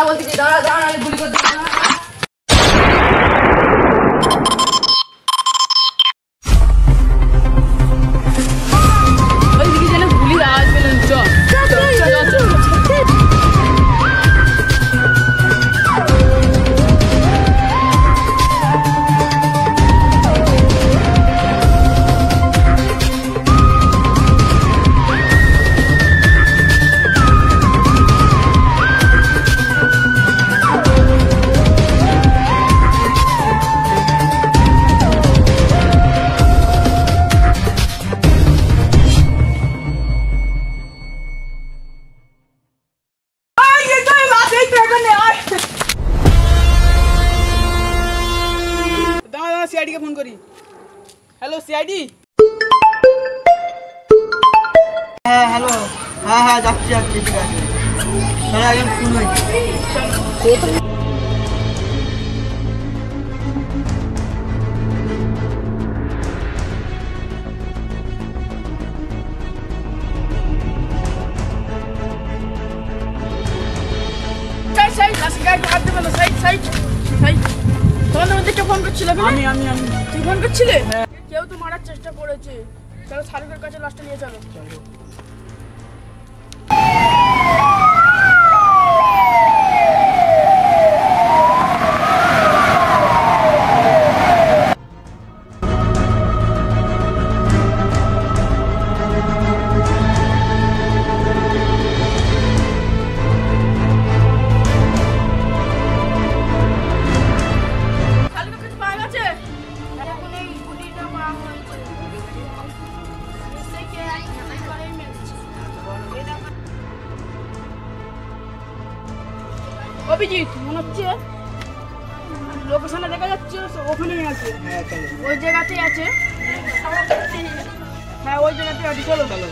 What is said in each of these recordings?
বলছি দাঁড়া দাঁড়া আমি গুলি করে দিই ওই দিকে যেন গুলির আওয়াজ পেলেন চল सीआईडी के फोन करी हेलो सीआईडी हेलो हाँ हाँ যাচ্ছি যাচ্ছি ঠিক আছে তাহলে আগে ফোন হইছে সাইড সাইড লাস্ট গাইড হাত দেবেন সাইড সাইড সাইড তোমাদের মধ্যে কে ফোন করছিল আমি তুই ফোন করছিলে কেউ তো মারার চেষ্টা করেছে চলো শাহরুখের কাছে লাস্টে নিয়ে চলো অভিজিৎ মনে হচ্ছে লোকেশনে দেখা যাচ্ছে ওখানেই আছে ওই জায়গাতেই আছে হ্যাঁ ওই জায়গাতেই আছে চলো চলো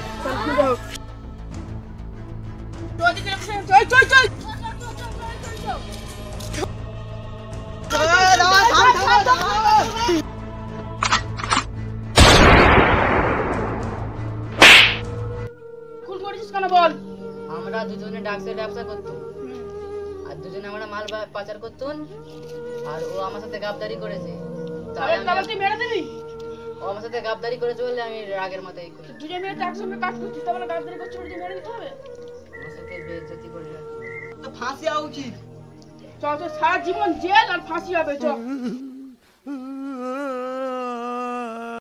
খুন করেছিস কেন বল আমরা দুজনে ডাক্তার ব্যবসা করতাম আর দুজনে আমরা মাল পাচার করতুন আর ও আমার সাথে গাবদারি করেছে তুই মেরে দিবি ও আমার সাথে গাবদারি করেছে বলে আমি রাগের মাথায় করি দুজন মিলে একসঙ্গে কাজ করছিস তাহলে গাবদারি করছিস বলে মেরে দিতে হবে ওর সাথে বেইজ্জতি করে ফাঁসি হওয়া উচিত চল তো সারা জীবন জেল আর ফাঁসি হবে চল